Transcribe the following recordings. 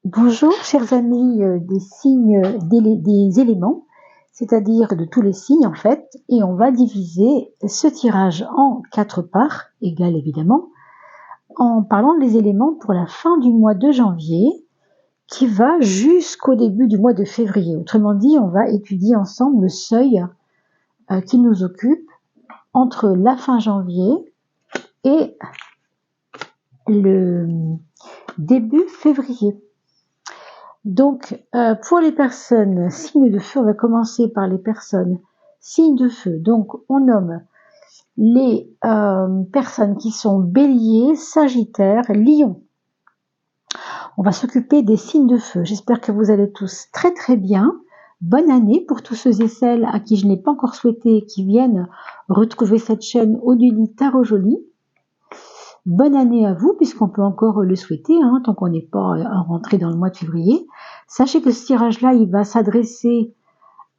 Bonjour, chers amis des signes des éléments, c'est-à-dire de tous les signes en fait, et on va diviser ce tirage en 4 parts, égales évidemment, en parlant des éléments pour la fin du mois de janvier, qui va jusqu'au début du mois de février. Autrement dit, on va étudier ensemble le seuil qui nous occupe entre la fin janvier et le début février. Donc, pour les personnes signes de feu, on va commencer par les personnes signes de feu. Donc, on nomme les personnes qui sont bélier, sagittaire, lion. On va s'occuper des signes de feu. J'espère que vous allez tous très très bien. Bonne année pour tous ceux et celles à qui je n'ai pas encore souhaité qui viennent retrouver cette chaîne Oduli Tarot Joli. Bonne année à vous, puisqu'on peut encore le souhaiter, tant qu'on n'est pas rentré dans le mois de février. Sachez que ce tirage-là, il va s'adresser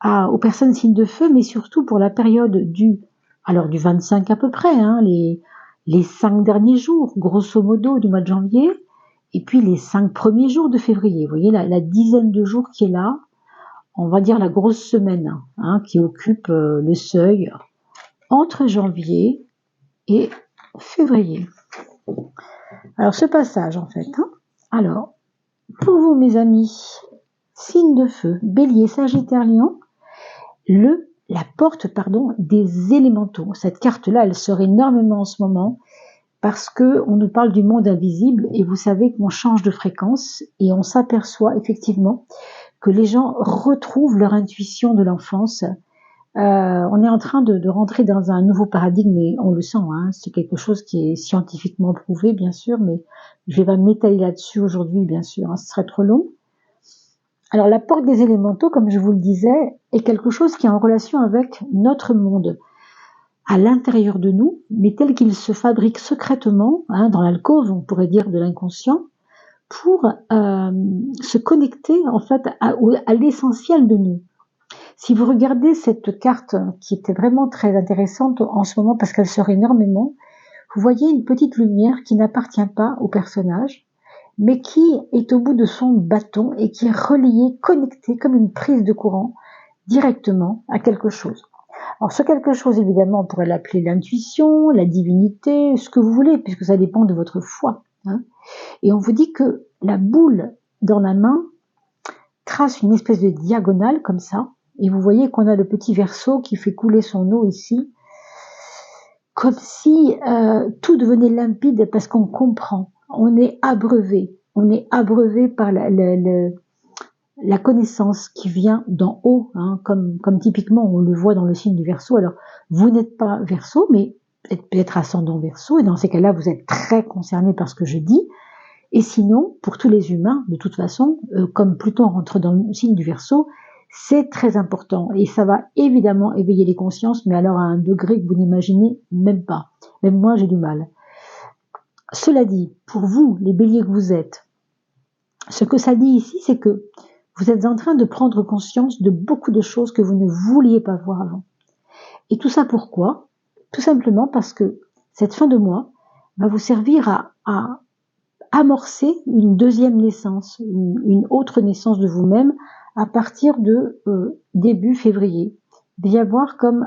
aux personnes signes de feu, mais surtout pour la période du 25 à peu près, les 5 derniers jours, grosso modo, du mois de janvier, et puis les 5 premiers jours de février. Vous voyez, la dizaine de jours qui est là, on va dire la grosse semaine, qui occupe le seuil entre janvier et février. Alors, ce passage, en fait. Alors, pour vous, mes amis, signes de feu, bélier, sagittaire, lion, la porte des élémentaux. Cette carte-là, elle sort énormément en ce moment parce qu'on nous parle du monde invisible et vous savez qu'on change de fréquence et on s'aperçoit effectivement que les gens retrouvent leur intuition de l'enfance. On est en train de rentrer dans un nouveau paradigme et on le sent, c'est quelque chose qui est scientifiquement prouvé bien sûr, mais je vais pas m'étaler là-dessus aujourd'hui bien sûr, ce serait trop long. Alors la porte des élémentaux, comme je vous le disais, est quelque chose qui est en relation avec notre monde, à l'intérieur de nous, mais tel qu'il se fabrique secrètement, dans l'alcôve, on pourrait dire de l'inconscient, pour se connecter en fait à l'essentiel de nous. Si vous regardez cette carte qui était vraiment très intéressante en ce moment parce qu'elle sort énormément, vous voyez une petite lumière qui n'appartient pas au personnage, mais qui est au bout de son bâton et qui est reliée, connectée comme une prise de courant directement à quelque chose. Alors ce quelque chose, évidemment, on pourrait l'appeler l'intuition, la divinité, ce que vous voulez, puisque ça dépend de votre foi. Et on vous dit que la boule dans la main trace une espèce de diagonale comme ça, et vous voyez qu'on a le petit verseau qui fait couler son eau ici, comme si tout devenait limpide parce qu'on comprend. On est abreuvé par la connaissance qui vient d'en haut, comme typiquement on le voit dans le signe du Verseau. Alors, vous n'êtes pas Verseau, mais peut-être ascendant Verseau, et dans ces cas-là, vous êtes très concerné par ce que je dis. Et sinon, pour tous les humains, de toute façon, comme Pluton rentre dans le signe du Verseau, c'est très important et ça va évidemment éveiller les consciences, mais alors à un degré que vous n'imaginez même pas. Même moi, j'ai du mal. Cela dit, pour vous, les béliers que vous êtes, ce que ça dit ici, c'est que vous êtes en train de prendre conscience de beaucoup de choses que vous ne vouliez pas voir avant. Et tout ça pourquoi ? Tout simplement parce que cette fin de mois va vous servir à amorcer une deuxième naissance, une autre naissance de vous-même à partir de début février. Il va y avoir comme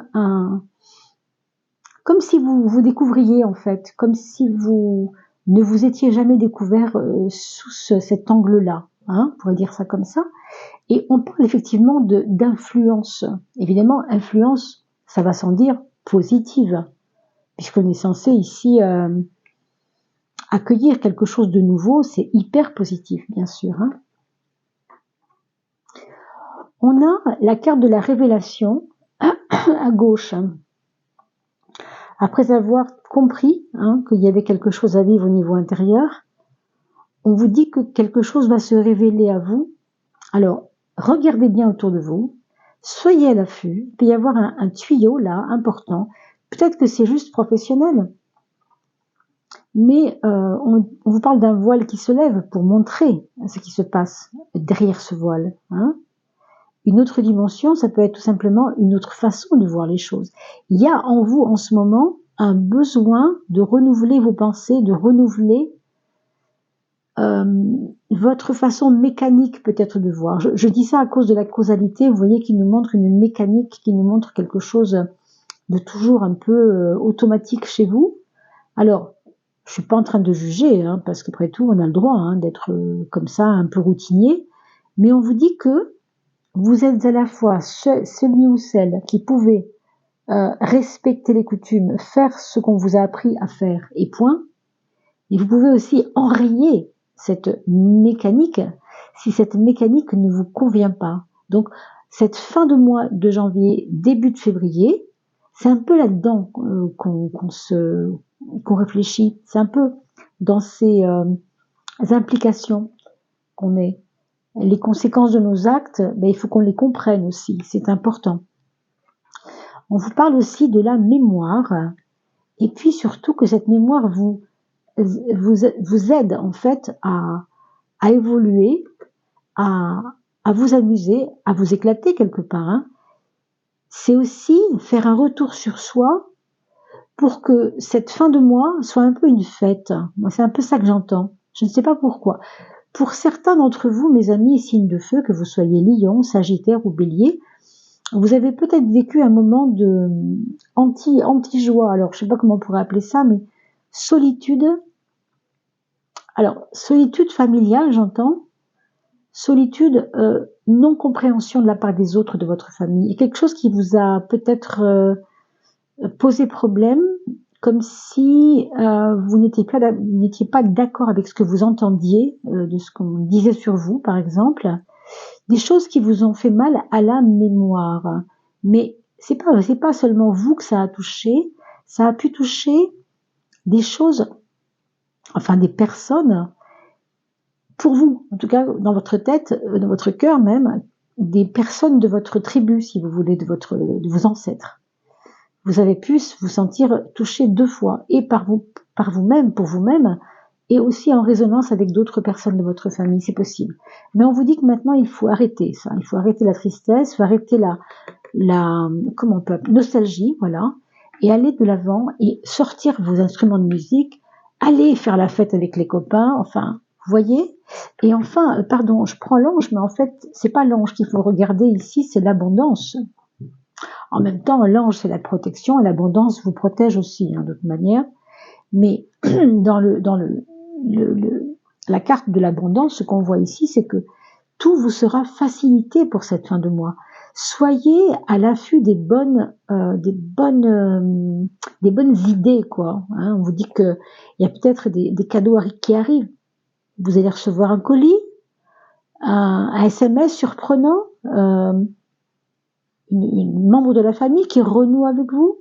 si vous découvriez en fait, comme si vous ne vous étiez jamais découvert sous cet angle-là, on pourrait dire ça comme ça. Et on parle effectivement d'influence. Évidemment, influence, ça va sans dire positive, puisqu'on est censé ici accueillir quelque chose de nouveau, c'est hyper positif, bien sûr. On a la carte de la révélation à gauche. Après avoir compris qu'il y avait quelque chose à vivre au niveau intérieur, on vous dit que quelque chose va se révéler à vous. Alors, regardez bien autour de vous, soyez à l'affût, il peut y avoir un tuyau là, important. Peut-être que c'est juste professionnel, mais on vous parle d'un voile qui se lève pour montrer ce qui se passe derrière ce voile. Une autre dimension, ça peut être tout simplement une autre façon de voir les choses. Il y a en vous en ce moment un besoin de renouveler vos pensées, de renouveler votre façon mécanique peut-être de voir. Je dis ça à cause de la causalité, vous voyez, qui nous montre une mécanique, qui nous montre quelque chose de toujours un peu automatique chez vous. Alors, je suis pas en train de juger, hein, parce qu'après tout, on a le droit hein, d'être comme ça, un peu routinier, mais on vous dit que vous êtes à la fois celui ou celle qui pouvait respecter les coutumes, faire ce qu'on vous a appris à faire, et point. Et vous pouvez aussi enrayer cette mécanique si cette mécanique ne vous convient pas. Donc, cette fin de mois de janvier, début de février, c'est un peu là-dedans qu'on réfléchit. C'est un peu dans ces implications qu'on est. Les conséquences de nos actes, ben, il faut qu'on les comprenne aussi. C'est important. On vous parle aussi de la mémoire. Et puis surtout que cette mémoire vous aide en fait à évoluer, à vous amuser, à vous éclater quelque part. Hein. C'est aussi faire un retour sur soi pour que cette fin de mois soit un peu une fête. Moi, c'est un peu ça que j'entends. Je ne sais pas pourquoi. Pour certains d'entre vous, mes amis signes de feu, que vous soyez Lion, Sagittaire ou Bélier, vous avez peut-être vécu un moment de anti-joie. Alors, je ne sais pas comment on pourrait appeler ça, mais solitude. Alors, solitude familiale, j'entends. Solitude, non-compréhension de la part des autres de votre famille. Et quelque chose qui vous a peut-être posé problème, comme si vous n'étiez pas d'accord avec ce que vous entendiez, de ce qu'on disait sur vous, par exemple. Des choses qui vous ont fait mal à la mémoire. Mais c'est pas seulement vous que ça a touché, ça a pu toucher des choses, enfin des personnes, pour vous, en tout cas dans votre tête, dans votre cœur même, des personnes de votre tribu, si vous voulez, de vos ancêtres. Vous avez pu vous sentir touché 2 fois, et par vous-même, pour vous-même, et aussi en résonance avec d'autres personnes de votre famille, c'est possible. Mais on vous dit que maintenant il faut arrêter ça, il faut arrêter la tristesse, il faut arrêter la nostalgie, voilà, et aller de l'avant et sortir vos instruments de musique, aller faire la fête avec les copains, enfin, vous voyez. Et enfin, pardon, je prends l'ange, mais en fait, c'est pas l'ange qu'il faut regarder ici, c'est l'abondance. En même temps, l'ange, c'est la protection, et l'abondance vous protège aussi, hein, d'autre manière. Mais dans la carte de l'abondance, ce qu'on voit ici, c'est que tout vous sera facilité pour cette fin de mois. Soyez à l'affût des bonnes idées, quoi. Hein, on vous dit que il y a peut-être des cadeaux qui arrivent. Vous allez recevoir un colis, un SMS surprenant, une membre de la famille qui renoue avec vous,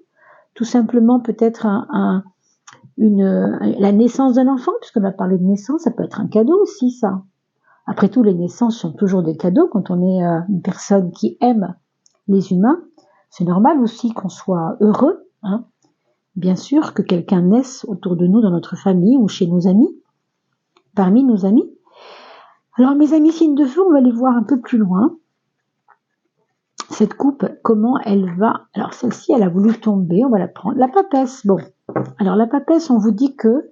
tout simplement peut-être la naissance d'un enfant, puisqu'on a parlé de naissance, ça peut être un cadeau aussi, ça. Après tout, les naissances sont toujours des cadeaux quand on est une personne qui aime les humains. C'est normal aussi qu'on soit heureux, hein. Bien sûr que quelqu'un naisse autour de nous, dans notre famille ou chez nos amis, parmi nos amis. Alors mes amis signes de feu, on va les voir un peu plus loin. Cette coupe, comment elle va. Alors celle-ci, elle a voulu tomber, on va la prendre. La papesse, bon. Alors la papesse, on vous dit que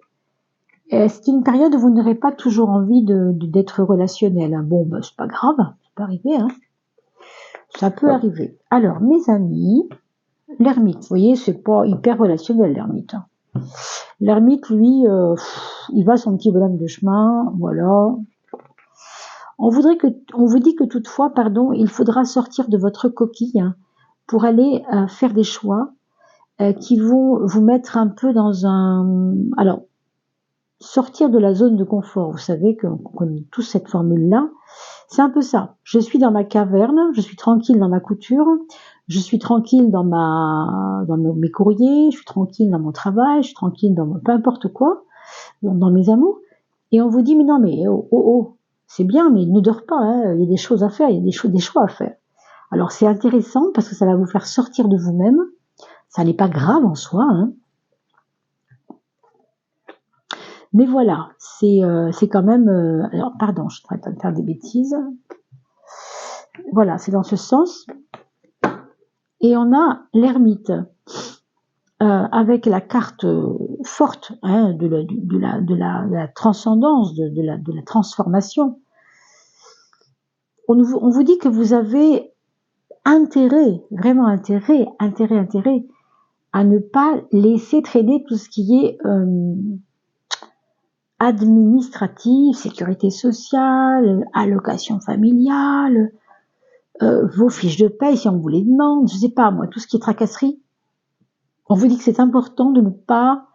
c'est une période où vous n'aurez pas toujours envie d'être relationnel. Hein. Bon, ben, c'est pas grave, ça peut arriver. Hein. Ça peut arriver. Alors, mes amis, l'ermite, vous voyez, c'est pas hyper relationnel, l'ermite. Hein. L'ermite, lui, il va son petit bonhomme de chemin, voilà. On vous dit que toutefois, pardon, il faudra sortir de votre coquille hein, pour aller faire des choix qui vont vous mettre un peu dans un... Alors, sortir de la zone de confort, vous savez qu'on connaît tous cette formule-là, c'est un peu ça. Je suis dans ma caverne, je suis tranquille dans ma couture, je suis tranquille dans mes courriers, je suis tranquille dans mon travail, je suis tranquille dans peu importe quoi, dans mes amours, et on vous dit mais non mais oh, c'est bien mais ne dors pas, hein, il y a des choses à faire, il y a des choix à faire. Alors c'est intéressant parce que ça va vous faire sortir de vous-même, ça n'est pas grave en soi, hein. Mais voilà, c'est quand même... alors, pardon, je suis en train de faire des bêtises. Voilà, c'est dans ce sens. Et on a l'ermite. avec la carte forte hein, de la transcendance, de la transformation. On vous dit que vous avez intérêt, vraiment intérêt à ne pas laisser traîner tout ce qui est administratif, sécurité sociale, allocation familiale, vos fiches de paye si on vous les demande, je sais pas moi, tout ce qui est tracasserie. On vous dit que c'est important de ne pas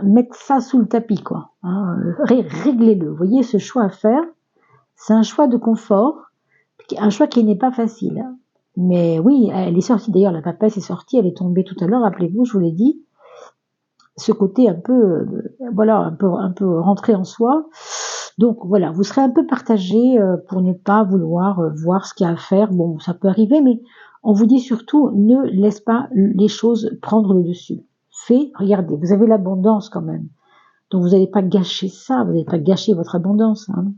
mettre ça sous le tapis, quoi. Hein, réglez-le. Vous voyez, ce choix à faire, c'est un choix de confort, un choix qui n'est pas facile. Mais oui, elle est sortie. D'ailleurs, la papesse est sortie, elle est tombée tout à l'heure. Rappelez-vous, je vous l'ai dit. Ce côté un peu, voilà, un peu rentré en soi. Donc voilà, vous serez un peu partagé pour ne pas vouloir voir ce qu'il y a à faire. Bon, ça peut arriver, mais on vous dit surtout, ne laisse pas les choses prendre le dessus. Regardez, vous avez l'abondance quand même. Donc vous n'allez pas gâcher ça, vous n'allez pas gâcher votre abondance. Hein.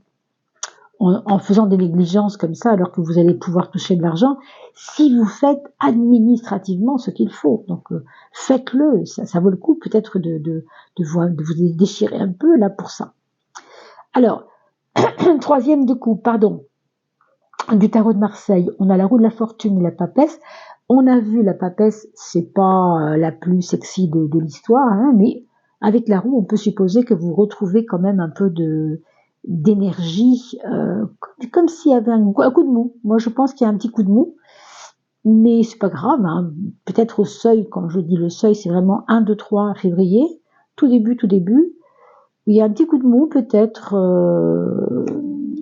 En faisant des négligences comme ça, alors que vous allez pouvoir toucher de l'argent, si vous faites administrativement ce qu'il faut. Donc faites-le, ça vaut le coup peut-être de vous déchirer un peu là pour ça. Alors, troisième de coupe, pardon, du tarot de Marseille, on a la roue de la fortune et la papesse. On a vu la papesse, c'est pas la plus sexy de l'histoire, hein, mais avec la roue, on peut supposer que vous retrouvez quand même un peu d'énergie, comme s'il y avait un coup de mou. Moi, je pense qu'il y a un petit coup de mou, mais c'est pas grave. Hein. Peut-être au seuil, quand je dis le seuil, c'est vraiment 1, 2, 3 février, tout début. Il y a un petit coup de mou, peut-être.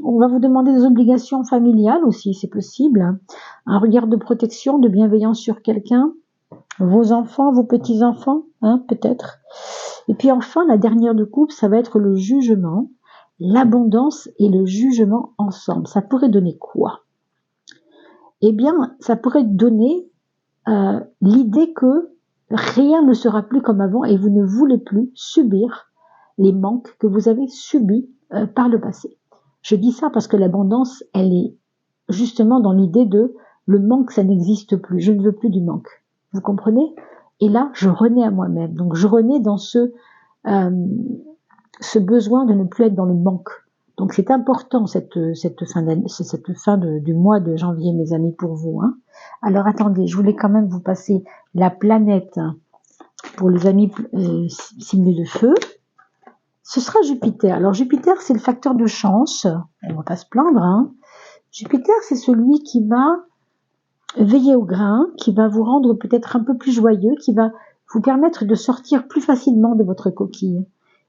On va vous demander des obligations familiales aussi, c'est possible. Hein. Un regard de protection, de bienveillance sur quelqu'un, vos enfants, vos petits-enfants, hein, peut-être. Et puis enfin, la dernière de coupe, ça va être le jugement. L'abondance et le jugement ensemble. Ça pourrait donner quoi? Eh bien, ça pourrait donner l'idée que rien ne sera plus comme avant et vous ne voulez plus subir les manques que vous avez subis par le passé. Je dis ça parce que l'abondance, elle est justement dans l'idée de le manque, ça n'existe plus. Je ne veux plus du manque. Vous comprenez? Et là, je renais à moi-même. Donc, je renais dans ce besoin de ne plus être dans le manque. Donc c'est important cette fin du mois de janvier, mes amis, pour vous. Hein. Alors attendez, je voulais quand même vous passer la planète pour les amis signes de feu. Ce sera Jupiter. Alors Jupiter, c'est le facteur de chance. On va pas se plaindre. Hein. Jupiter, c'est celui qui va veiller au grain, qui va vous rendre peut-être un peu plus joyeux, qui va vous permettre de sortir plus facilement de votre coquille.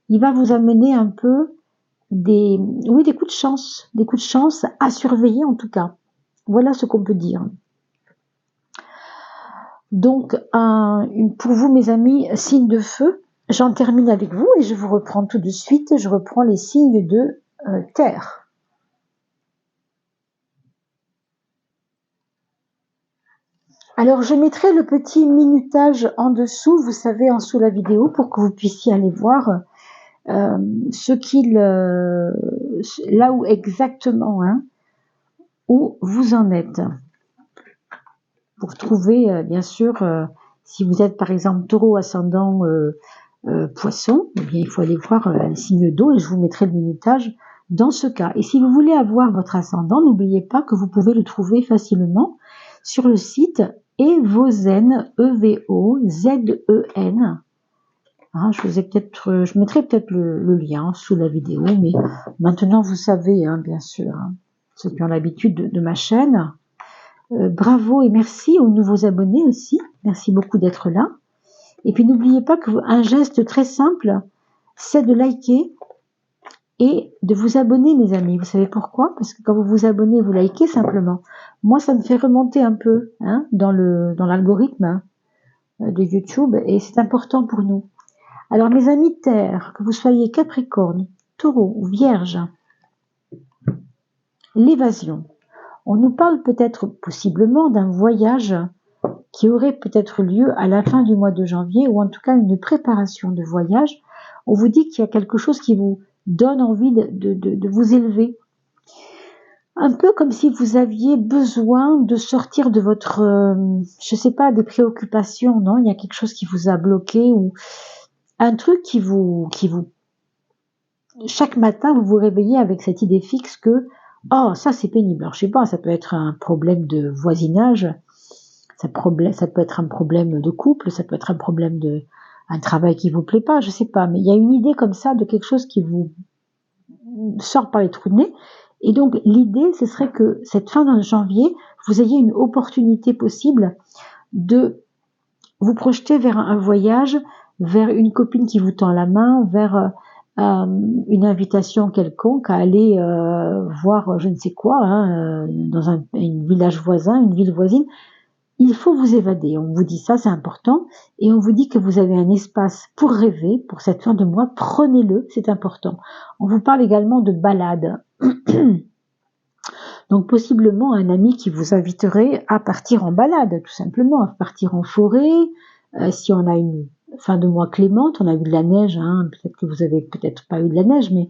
Il va vous amener un peu des coups de chance à surveiller en tout cas. Voilà ce qu'on peut dire. Donc, pour vous mes amis, signes de feu, j'en termine avec vous et je vous reprends tout de suite, je reprends les signes de terre. Alors, je mettrai le petit minutage en dessous, vous savez, en dessous de la vidéo, pour que vous puissiez aller voir ce qu'il là où exactement hein, où vous en êtes pour trouver bien sûr si vous êtes par exemple taureau ascendant poisson, eh bien il faut aller voir les signes d'eau et je vous mettrai le minutage dans ce cas. Et si vous voulez avoir votre ascendant, n'oubliez pas que vous pouvez le trouver facilement sur le site Evozen, E-V-O-Z-E-N. Hein, je mettrai peut-être le lien sous la vidéo, mais maintenant vous savez, hein, bien sûr, hein, ceux qui ont l'habitude de ma chaîne. Bravo et merci aux nouveaux abonnés aussi. Merci beaucoup d'être là. Et puis n'oubliez pas qu'un geste très simple, c'est de liker et de vous abonner, mes amis. Vous savez pourquoi? Parce que quand vous vous abonnez, vous likez simplement. Moi, ça me fait remonter un peu hein, dans l'algorithme hein, de YouTube et c'est important pour nous. Alors mes amis de terre, que vous soyez Capricorne, Taureau ou Vierge, l'évasion. On nous parle peut-être possiblement d'un voyage qui aurait peut-être lieu à la fin du mois de janvier ou en tout cas une préparation de voyage. On vous dit qu'il y a quelque chose qui vous donne envie de vous élever. Un peu comme si vous aviez besoin de sortir de votre, je sais pas, des préoccupations, non? Il y a quelque chose qui vous a bloqué ou un truc chaque matin, vous vous réveillez avec cette idée fixe que, oh, ça c'est pénible. Alors, je sais pas, ça peut être un problème de voisinage, ça peut être un problème de couple, ça peut être un problème un travail qui vous plaît pas, je sais pas. Mais il y a une idée comme ça de quelque chose qui vous sort par les trous de nez. Et donc, l'idée, ce serait que cette fin de janvier, vous ayez une opportunité possible de vous projeter vers un voyage, vers une copine qui vous tend la main, vers une invitation quelconque à aller voir je ne sais quoi, dans un village voisin, une ville voisine. Il faut vous évader. On vous dit ça, c'est important. Et on vous dit que vous avez un espace pour rêver, pour cette fin de mois. Prenez-le, c'est important. On vous parle également de balade. Donc possiblement un ami qui vous inviterait à partir en balade, tout simplement, à partir en forêt. Si on a une fin de mois clémente, on a eu de la neige, peut-être que vous avez peut-être pas eu de la neige, mais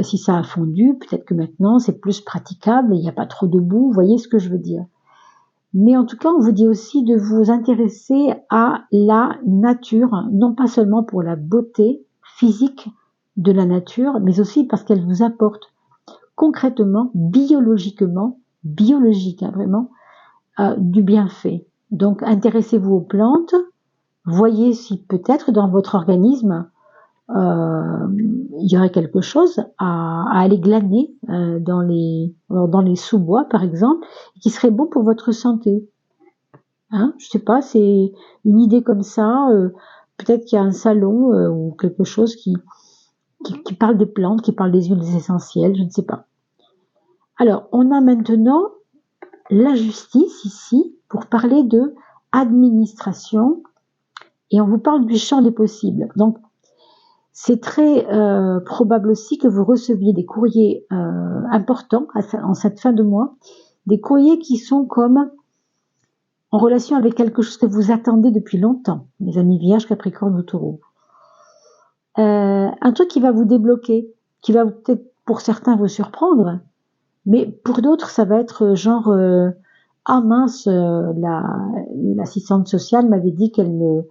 si ça a fondu, peut-être que maintenant c'est plus praticable, il n'y a pas trop de boue, vous voyez ce que je veux dire. Mais en tout cas, on vous dit aussi de vous intéresser à la nature, non pas seulement pour la beauté physique de la nature, mais aussi parce qu'elle vous apporte concrètement, biologiquement, biologique vraiment, du bienfait. Donc intéressez-vous aux plantes, voyez si peut-être dans votre organisme il y aurait quelque chose à aller glaner dans les sous-bois par exemple, qui serait bon pour votre santé. Je sais pas, c'est une idée comme ça. Peut-être qu'il y a un salon ou quelque chose qui parle des plantes, qui parle des huiles essentielles, je ne sais pas. Alors, on a maintenant la justice ici pour parler de administration et on vous parle du champ des possibles. Donc, c'est très probable aussi que vous receviez des courriers importants en cette fin de mois, des courriers qui sont comme en relation avec quelque chose que vous attendez depuis longtemps, mes amis Vierge, Capricorne ou Taureau. Un truc qui va vous débloquer, qui va peut-être pour certains vous surprendre, mais pour d'autres ça va être genre ah mince, l'assistante sociale m'avait dit qu'elle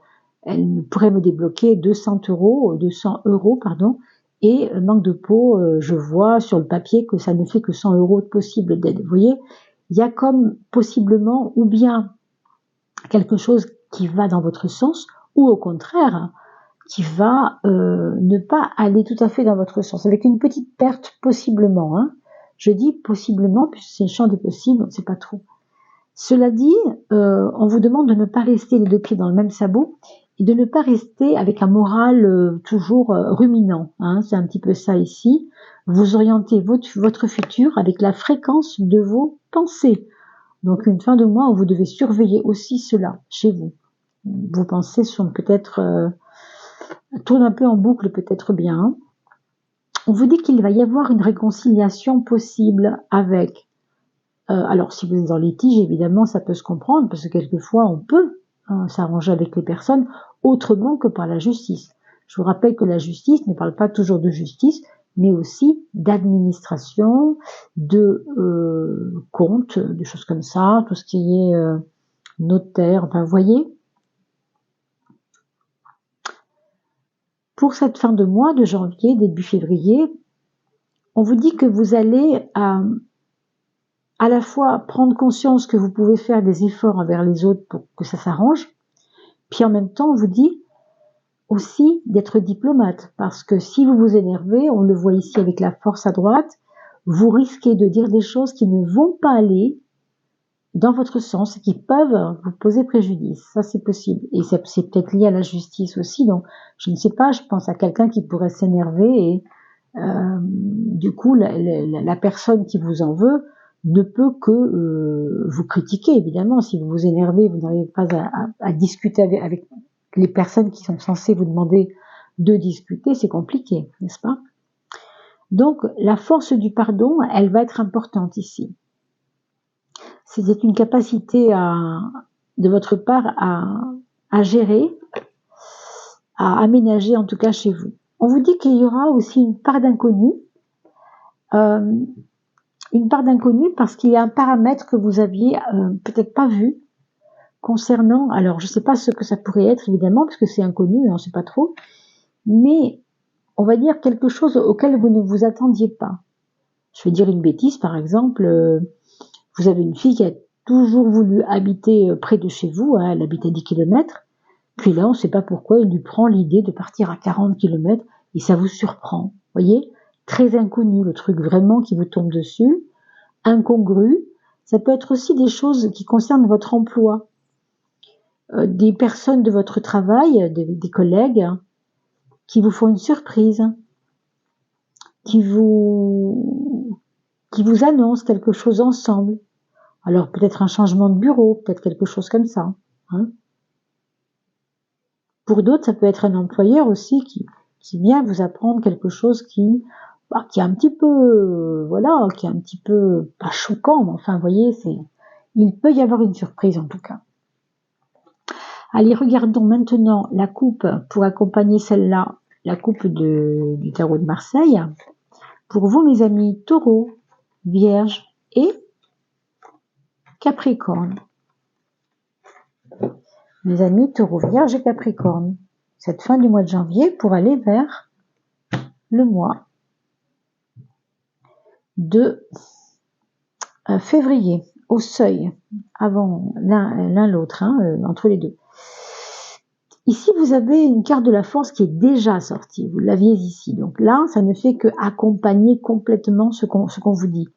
pourrait me débloquer 200 euros pardon, et manque de peau, je vois sur le papier que ça ne fait que 100 euros de possible d'aide. Vous voyez, il y a comme possiblement ou bien quelque chose qui va dans votre sens, ou au contraire, qui va ne pas aller tout à fait dans votre sens, avec une petite perte possiblement. Je dis possiblement, puisque c'est le champ des possibles, on ne sait pas trop. Cela dit, on vous demande de ne pas rester les deux pieds dans le même sabot, et de ne pas rester avec un moral toujours ruminant. C'est un petit peu ça ici. Vous orientez votre futur avec la fréquence de vos pensées. Donc une fin de mois où vous devez surveiller aussi cela chez vous. Vos pensées sont peut-être tournent un peu en boucle, peut-être bien. On vous dit qu'il va y avoir une réconciliation possible avec. Alors si vous êtes en litige, évidemment, ça peut se comprendre parce que quelquefois on peut s'arranger avec les personnes autrement que par la justice. Je vous rappelle que la justice ne parle pas toujours de justice, mais aussi d'administration, de compte, des choses comme ça, tout ce qui est notaire, enfin vous voyez. Pour cette fin de mois de janvier, début février, on vous dit que vous allez à la fois prendre conscience que vous pouvez faire des efforts envers les autres pour que ça s'arrange, puis en même temps on vous dit aussi d'être diplomate, parce que si vous vous énervez, on le voit ici avec la force à droite, vous risquez de dire des choses qui ne vont pas aller dans votre sens et qui peuvent vous poser préjudice. Ça, c'est possible. Et c'est peut-être lié à la justice aussi. Donc, je ne sais pas, je pense à quelqu'un qui pourrait s'énerver et du coup, la personne qui vous en veut ne peut que vous critiquer, évidemment. Si vous vous énervez, vous n'arrivez pas à discuter avec les personnes qui sont censées vous demander de discuter, c'est compliqué, n'est-ce pas? Donc, la force du pardon, elle va être importante ici. C'est une capacité de votre part à gérer, à aménager en tout cas chez vous. On vous dit qu'il y aura aussi une part d'inconnu. une part d'inconnu parce qu'il y a un paramètre que vous aviez peut-être pas vu concernant, alors je sais pas ce que ça pourrait être évidemment, parce que c'est inconnu, on sait pas trop, mais on va dire quelque chose auquel vous ne vous attendiez pas. Je vais dire une bêtise, par exemple, vous avez une fille qui a toujours voulu habiter près de chez vous, hein, elle habite à 10 km, puis là, on ne sait pas pourquoi, il lui prend l'idée de partir à 40 km, et ça vous surprend. Vous voyez, très inconnu, le truc vraiment qui vous tombe dessus, incongru. Ça peut être aussi des choses qui concernent votre emploi, des personnes de votre travail, des collègues, qui vous font une surprise, qui vous annoncent quelque chose ensemble. Alors peut-être un changement de bureau, peut-être quelque chose comme ça. Hein. Pour d'autres, ça peut être un employeur aussi qui vient vous apprendre quelque chose qui est un petit peu, qui est un petit peu, pas choquant, mais enfin, vous voyez, il peut y avoir une surprise en tout cas. Allez, regardons maintenant la coupe pour accompagner celle-là, la coupe du tarot de Marseille. Pour vous, mes amis, Taureau, Vierge et Capricorne. Mes amis, Taureau, Vierge et Capricorne. Cette fin du mois de janvier pour aller vers le mois de février, au seuil, avant l'un l'autre, entre les deux. Ici, vous avez une carte de la force qui est déjà sortie. Vous l'aviez ici. Donc là, ça ne fait que accompagner complètement ce qu'on vous dit.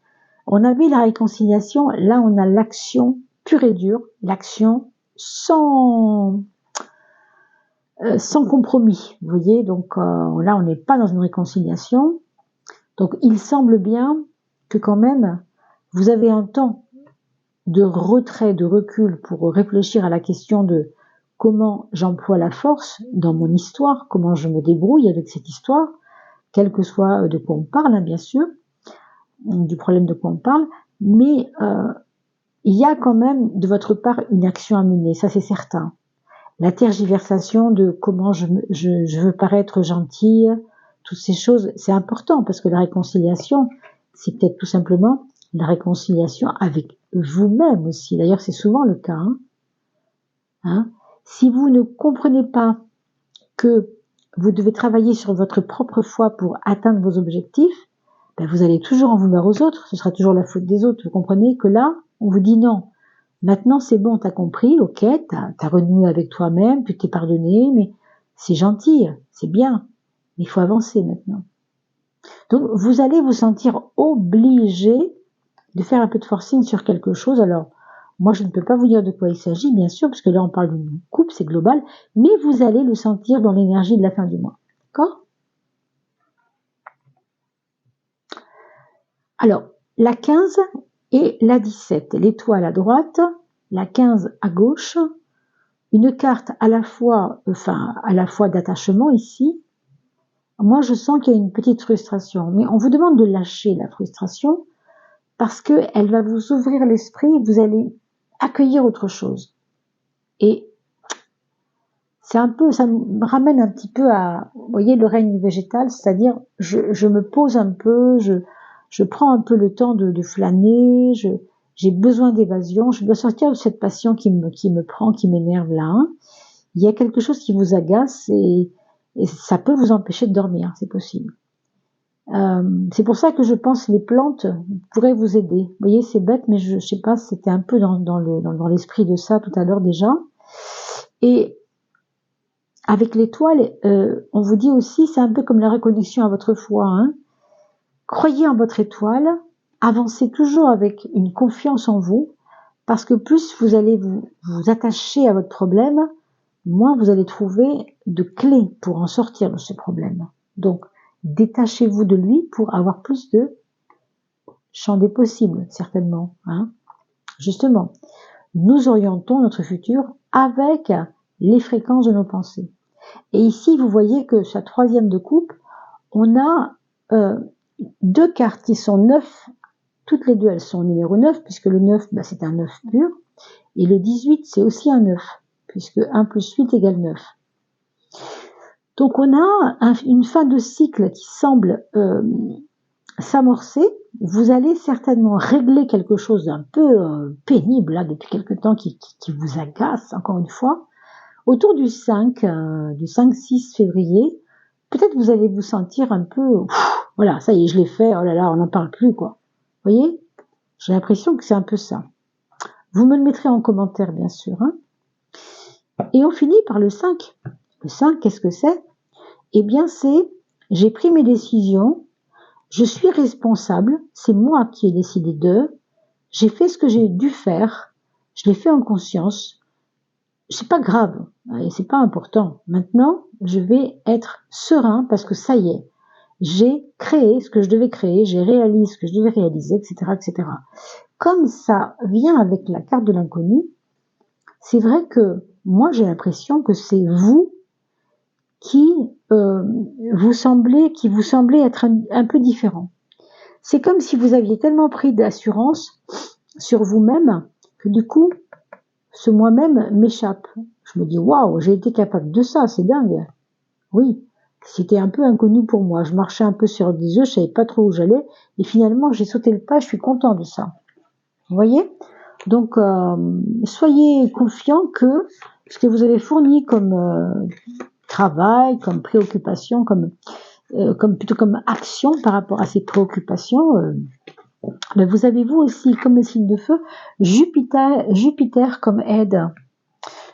On avait la réconciliation. Là, on a l'action pure et dure. L'action sans compromis. Vous voyez, donc là, on n'est pas dans une réconciliation. Donc, il semble bien que quand même, vous avez un temps de retrait, de recul pour réfléchir à la question de comment j'emploie la force dans mon histoire, comment je me débrouille avec cette histoire, quel que soit de quoi on parle, bien sûr, du problème de quoi on parle, mais il y a quand même de votre part une action à mener, ça c'est certain. La tergiversation de comment je veux paraître gentille, toutes ces choses, c'est important parce que la réconciliation, c'est peut-être tout simplement la réconciliation avec vous-même aussi. D'ailleurs, c'est souvent le cas. Si vous ne comprenez pas que vous devez travailler sur votre propre foi pour atteindre vos objectifs, vous allez toujours en vouloir aux autres, ce sera toujours la faute des autres. Vous comprenez que là, on vous dit non. Maintenant, c'est bon, t'as compris, ok, t'as renoué avec toi-même, tu t'es pardonné, mais c'est gentil, c'est bien, mais il faut avancer maintenant. Donc, vous allez vous sentir obligé de faire un peu de forcing sur quelque chose. Alors, moi, je ne peux pas vous dire de quoi il s'agit, bien sûr, parce que là, on parle d'une coupe, c'est global, mais vous allez le sentir dans l'énergie de la fin du mois. D'accord ? Alors, la 15 et la 17, l'étoile à droite, la 15 à gauche, une carte à la fois d'attachement ici. Moi, je sens qu'il y a une petite frustration, mais on vous demande de lâcher la frustration parce qu'elle va vous ouvrir l'esprit et vous allez accueillir autre chose. Et ça me ramène un petit peu à, vous voyez, le règne végétal, c'est-à-dire je me pose un peu, je prends un peu le temps de flâner, j'ai besoin d'évasion, je dois sortir de cette passion qui me prend, qui m'énerve là. Il y a quelque chose qui vous agace et ça peut vous empêcher de dormir, c'est possible. C'est pour ça que je pense que les plantes pourraient vous aider. Vous voyez, c'est bête, mais je sais pas, c'était un peu dans l'esprit de ça tout à l'heure déjà. Et avec l'étoile, on vous dit aussi, c'est un peu comme la reconnexion à votre foi. Croyez en votre étoile, avancez toujours avec une confiance en vous, parce que plus vous allez vous attacher à votre problème, moins vous allez trouver de clés pour en sortir de ce problème. Donc, détachez-vous de lui pour avoir plus de champ des possibles, certainement. Justement, nous orientons notre futur avec les fréquences de nos pensées. Et ici, vous voyez que sa troisième de coupe, on a deux cartes qui sont 9, toutes les deux elles sont au numéro 9, puisque le 9, c'est un 9 pur, et le 18, c'est aussi un 9, puisque 1 plus 8 égale 9. Donc on a une fin de cycle qui semble s'amorcer, vous allez certainement régler quelque chose d'un peu pénible là, depuis quelque temps qui vous agace, encore une fois. Autour du 5-6 février, peut-être vous allez vous sentir un peu, voilà, ça y est, je l'ai fait, oh là là, on n'en parle plus, quoi. Vous voyez? J'ai l'impression que c'est un peu ça. Vous me le mettrez en commentaire, bien sûr. Hein. Et on finit par le 5. Le 5, qu'est-ce que c'est? Eh bien, c'est, j'ai pris mes décisions, je suis responsable, c'est moi qui ai décidé d'eux, j'ai fait ce que j'ai dû faire, je l'ai fait en conscience, c'est pas grave, et c'est pas important. Maintenant, je vais être serein parce que ça y est, j'ai créé ce que je devais créer, j'ai réalisé ce que je devais réaliser, etc., etc. Comme ça vient avec la carte de l'inconnu, c'est vrai que moi j'ai l'impression que c'est vous qui vous semblez être un peu différent. C'est comme si vous aviez tellement pris d'assurance sur vous-même que du coup, ce moi-même m'échappe. Je me dis, waouh, j'ai été capable de ça, c'est dingue. Oui, c'était un peu inconnu pour moi. Je marchais un peu sur des œufs, je savais pas trop où j'allais. Et finalement, j'ai sauté le pas, je suis content de ça. Vous voyez? Donc, soyez confiants que ce que vous avez fourni comme travail, comme préoccupation, plutôt comme action par rapport à ces préoccupations, mais vous avez vous aussi, comme le signe de feu, Jupiter comme aide.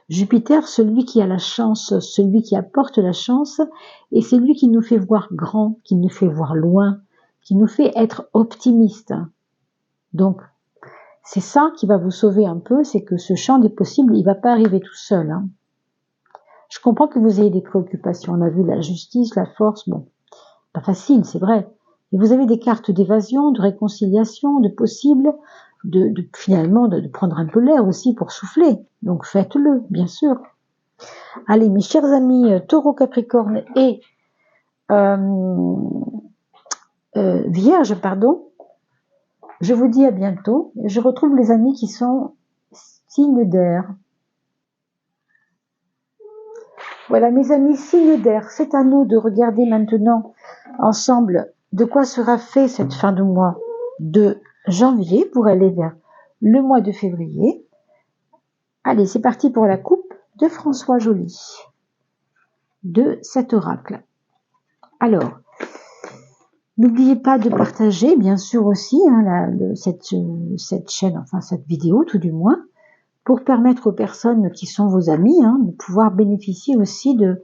Jupiter, celui qui a la chance, celui qui apporte la chance, et celui qui nous fait voir grand, qui nous fait voir loin, qui nous fait être optimiste. Donc, c'est ça qui va vous sauver un peu, c'est que ce champ des possibles, il va pas arriver tout seul. Hein. Je comprends que vous ayez des préoccupations. On a vu la justice, la force, bon, pas facile, c'est vrai. Et vous avez des cartes d'évasion, de réconciliation, de possible, finalement de prendre un peu l'air aussi pour souffler. Donc faites-le, bien sûr. Allez, mes chers amis Taureau, Capricorne et Vierge, pardon, je vous dis à bientôt. Je retrouve les amis qui sont signes d'air. Voilà, mes amis, signes d'air, c'est à nous de regarder maintenant ensemble de quoi sera fait cette fin de mois de janvier pour aller vers le mois de février. Allez, c'est parti pour la coupe de François Joly, de cet oracle. Alors, n'oubliez pas de partager, bien sûr aussi, hein, cette chaîne, enfin cette vidéo tout du moins, pour permettre aux personnes qui sont vos amis hein, de pouvoir bénéficier aussi de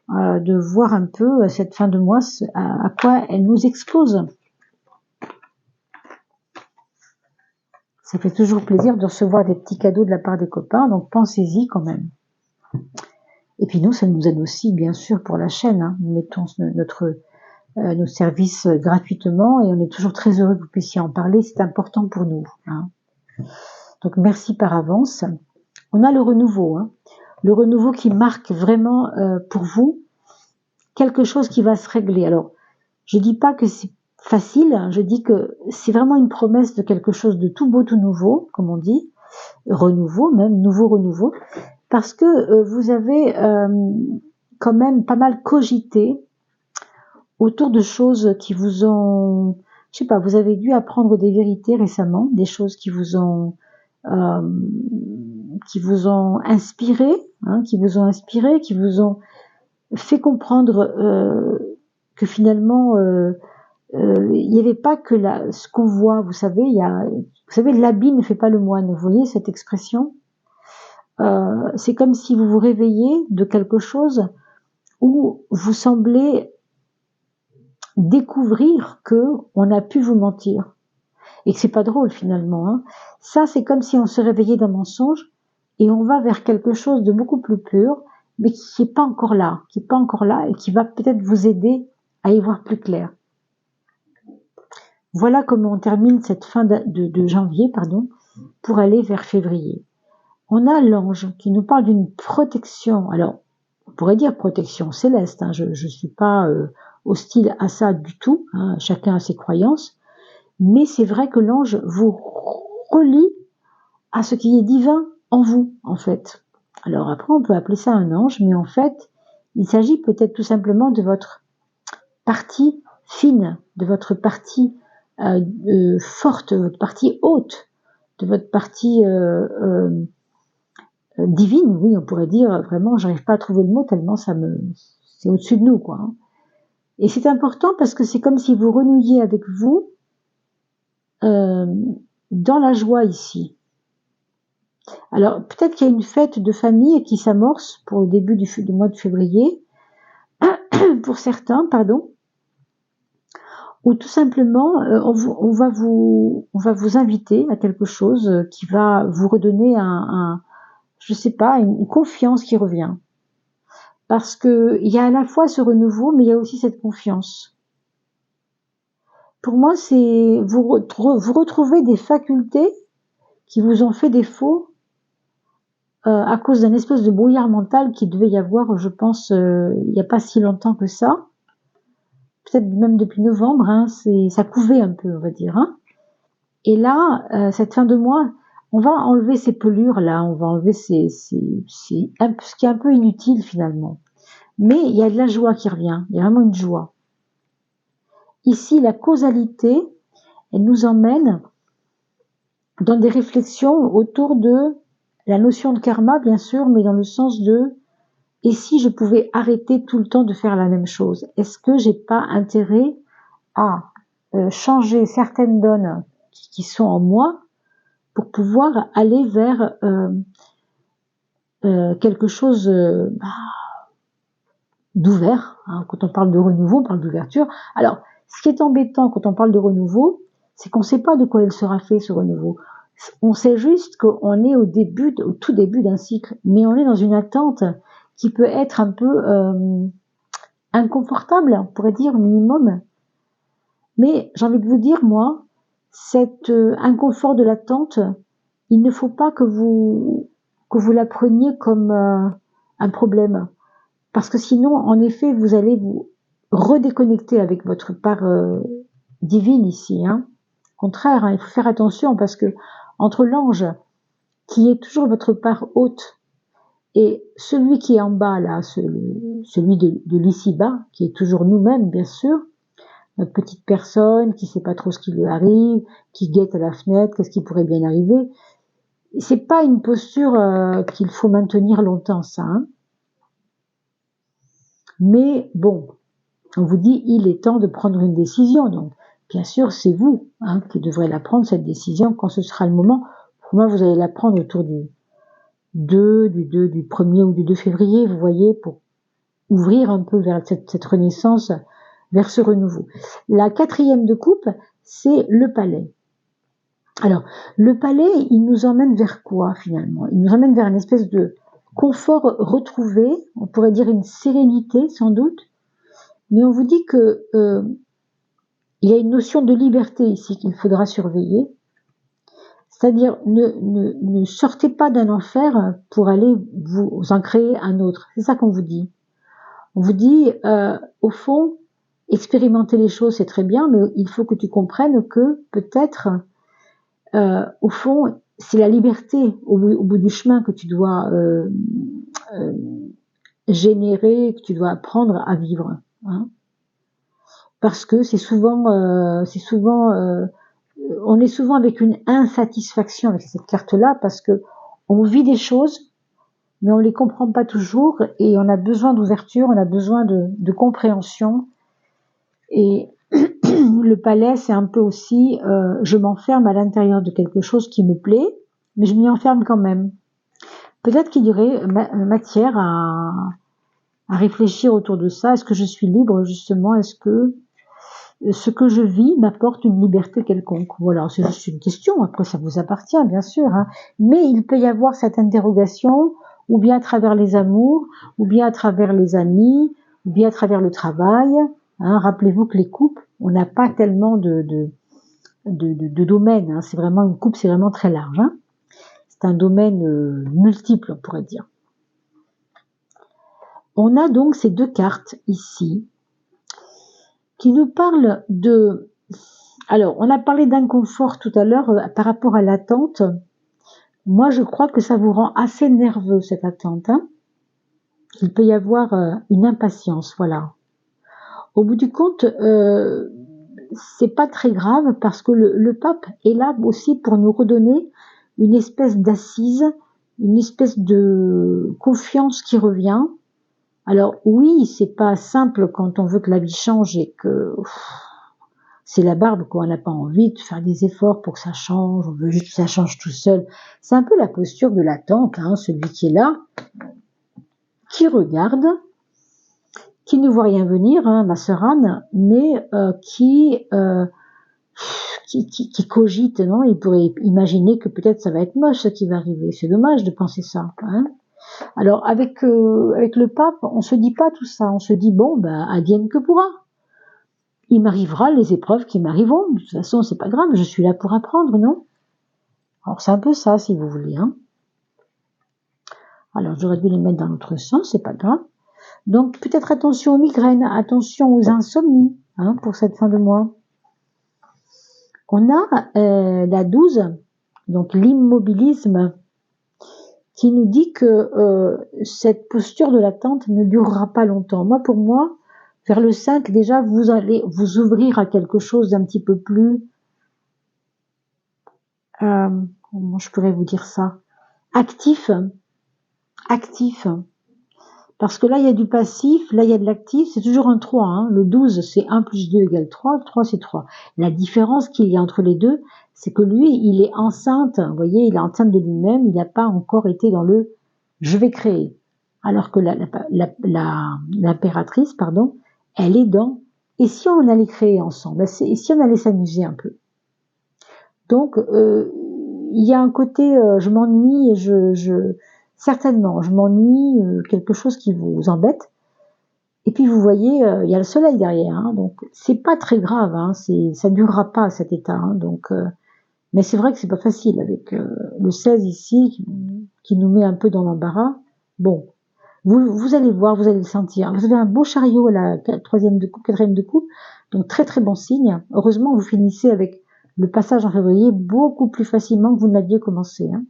voir un peu cette fin de mois, à quoi elle nous expose. Ça fait toujours plaisir de recevoir des petits cadeaux de la part des copains, donc pensez-y quand même. Et puis nous, ça nous aide aussi, bien sûr, pour la chaîne. Hein. Nous mettons nos services gratuitement et on est toujours très heureux que vous puissiez en parler. C'est important pour nous. Hein. Donc merci par avance. On a le renouveau. Hein. Le renouveau qui marque vraiment pour vous quelque chose qui va se régler. Alors, je dis pas que c'est facile, hein, je dis que c'est vraiment une promesse de quelque chose de tout beau, tout nouveau, comme on dit, renouveau même, nouveau renouveau, parce que vous avez quand même pas mal cogité autour de choses qui vous ont, je sais pas, vous avez dû apprendre des vérités récemment, des choses qui vous ont inspiré, hein, qui vous ont fait comprendre que finalement il n'y avait pas que ce qu'on voit, vous savez, l'habit ne fait pas le moine, vous voyez cette expression c'est comme si vous vous réveillez de quelque chose où vous semblez découvrir que on a pu vous mentir et que c'est pas drôle finalement. Hein. Ça, c'est comme si on se réveillait d'un mensonge et on va vers quelque chose de beaucoup plus pur, mais qui n'est pas encore là, et qui va peut-être vous aider à y voir plus clair. Voilà comment on termine cette fin de janvier, pour aller vers février. On a l'ange qui nous parle d'une protection. Alors, on pourrait dire protection céleste. Hein, je ne suis pas hostile à ça du tout. Hein, chacun a ses croyances. Mais c'est vrai que l'ange vous relie à ce qui est divin en vous, en fait. Alors après, on peut appeler ça un ange, mais en fait, il s'agit peut-être tout simplement de votre partie fine, de votre partie forte, de votre partie haute, de votre partie divine, oui, on pourrait dire, vraiment, j'arrive pas à trouver le mot tellement c'est au-dessus de nous, quoi. Hein. Et c'est important parce que c'est comme si vous renouiez avec vous dans la joie ici. Alors, peut-être qu'il y a une fête de famille qui s'amorce pour le début du mois de février, pour certains, pardon, ou tout simplement, on va vous inviter à quelque chose qui va vous redonner je sais pas, une confiance qui revient. Parce que il y a à la fois ce renouveau, mais il y a aussi cette confiance. Pour moi, c'est vous retrouvez des facultés qui vous ont fait défaut à cause d'un espèce de brouillard mental qui devait y avoir, je pense, il n'y a pas si longtemps que ça. Peut-être même depuis novembre, hein, ça couvait un peu, on va dire. Hein. Et là, cette fin de mois, on va enlever ces pelures là, on va enlever ce qui est un peu inutile finalement. Mais il y a de la joie qui revient, il y a vraiment une joie. Ici, la causalité, elle nous emmène dans des réflexions autour de la notion de karma, bien sûr, mais dans le sens de et si je pouvais arrêter tout le temps de faire la même chose? Est-ce que j'ai pas intérêt à changer certaines donnes qui sont en moi pour pouvoir aller vers quelque chose d'ouvert, hein. Quand on parle de renouveau, on parle d'ouverture. Alors, ce qui est embêtant quand on parle de renouveau, c'est qu'on ne sait pas de quoi il sera fait ce renouveau. On sait juste qu'on est au tout début d'un cycle, mais on est dans une attente qui peut être un peu inconfortable, on pourrait dire au minimum. Mais j'ai envie de vous dire, moi, cet inconfort de l'attente, il ne faut pas que vous la preniez comme un problème. Parce que sinon, en effet, vous allez vous redéconnecter avec votre part divine ici. Hein. Au contraire, hein, il faut faire attention parce que entre l'ange, qui est toujours votre part haute, et celui qui est en bas, là, celui de l'ici-bas, qui est toujours nous-mêmes, bien sûr, notre petite personne qui sait pas trop ce qui lui arrive, qui guette à la fenêtre, qu'est-ce qui pourrait bien arriver. C'est pas une posture qu'il faut maintenir longtemps, ça. Hein. Mais bon, on vous dit, il est temps de prendre une décision. Donc, bien sûr, c'est vous hein, qui devrez la prendre, cette décision, quand ce sera le moment. Pour moi, vous allez la prendre autour du 1er ou du 2 février, vous voyez, pour ouvrir un peu vers cette renaissance, vers ce renouveau. La 4e de coupe, c'est le palais. Alors, le palais, il nous emmène vers quoi, finalement? Il nous emmène vers une espèce de confort retrouvé, on pourrait dire une sérénité, sans doute, mais on vous dit que il y a une notion de liberté ici qu'il faudra surveiller. C'est-à-dire, ne sortez pas d'un enfer pour aller vous en créer un autre. C'est ça qu'on vous dit. On vous dit, au fond, expérimenter les choses, c'est très bien, mais il faut que tu comprennes que peut-être, au fond, c'est la liberté au bout du chemin que tu dois générer, que tu dois apprendre à vivre. Hein. Parce que c'est souvent, on est souvent avec une insatisfaction avec cette carte-là, parce que on vit des choses, mais on les comprend pas toujours, et on a besoin d'ouverture, on a besoin de compréhension. Et le palais, c'est un peu aussi, je m'enferme à l'intérieur de quelque chose qui me plaît, mais je m'y enferme quand même. Peut-être qu'il y aurait matière à réfléchir autour de ça. Est-ce que je suis libre, justement? Est-ce que ce que je vis m'apporte une liberté quelconque? Voilà, c'est juste une question. Après, ça vous appartient, bien sûr. Hein. Mais il peut y avoir cette interrogation, ou bien à travers les amours, ou bien à travers les amis, ou bien à travers le travail. Hein. Rappelez-vous que les couples, on n'a pas tellement de domaines. Hein. C'est vraiment une coupe, c'est vraiment très large. Hein. C'est un domaine multiple, on pourrait dire. On a donc ces deux cartes ici qui nous parlent de... Alors, on a parlé d'inconfort tout à l'heure par rapport à l'attente. Moi, je crois que ça vous rend assez nerveux, cette attente. Hein. Il peut y avoir une impatience, voilà. Au bout du compte, c'est pas très grave parce que le pape est là aussi pour nous redonner une espèce d'assise, une espèce de confiance qui revient. Alors oui, c'est pas simple quand on veut que la vie change et que c'est la barbe, quoi. On n'a pas envie de faire des efforts pour que ça change, on veut juste que ça change tout seul. C'est un peu la posture de l'attente, hein, celui qui est là, qui regarde, qui ne voit rien venir, hein, ma sœur Anne, mais qui cogite, non? Il pourrait imaginer que peut-être ça va être moche ce qui va arriver. C'est dommage de penser ça, hein. Alors avec le pape, on se dit pas tout ça. On se dit bon, ben advienne que pourra. Il m'arrivera les épreuves qui m'arriveront. De toute façon, c'est pas grave. Je suis là pour apprendre, non? Alors c'est un peu ça, si vous voulez, hein. Alors j'aurais dû les mettre dans l'autre sens, c'est pas grave. Donc peut-être attention aux migraines, attention aux insomnies, hein, pour cette fin de mois. On a la 12, donc l'immobilisme, qui nous dit que cette posture de l'attente ne durera pas longtemps. Moi, pour moi, vers le 5, déjà, vous allez vous ouvrir à quelque chose d'un petit peu plus, comment je pourrais vous dire ça, actif. Parce que là, il y a du passif, là, il y a de l'actif, c'est toujours un 3. Hein. Le 12, c'est 1 plus 2 égale 3, le 3, c'est 3. La différence qu'il y a entre les deux, c'est que lui, il est enceinte, vous voyez, il est enceinte de lui-même, il n'a pas encore été dans le « je vais créer ». Alors que l'impératrice, pardon, elle est dans « et si on allait créer ensemble, et si on allait s'amuser un peu ». Donc, il y a un côté je m'ennuie et certainement, je m'ennuie, quelque chose qui vous embête. Et puis vous voyez, il y a le soleil derrière, hein, donc c'est pas très grave, hein, ça durera pas cet état, hein, donc. Mais c'est vrai que c'est pas facile avec le 16 ici qui nous met un peu dans l'embarras. Bon, vous allez voir, vous allez le sentir. Vous avez un beau chariot à la troisième de coupe, quatrième de coupe, donc très très bon signe. Heureusement, vous finissez avec le passage en février beaucoup plus facilement que vous ne l'aviez commencé, hein.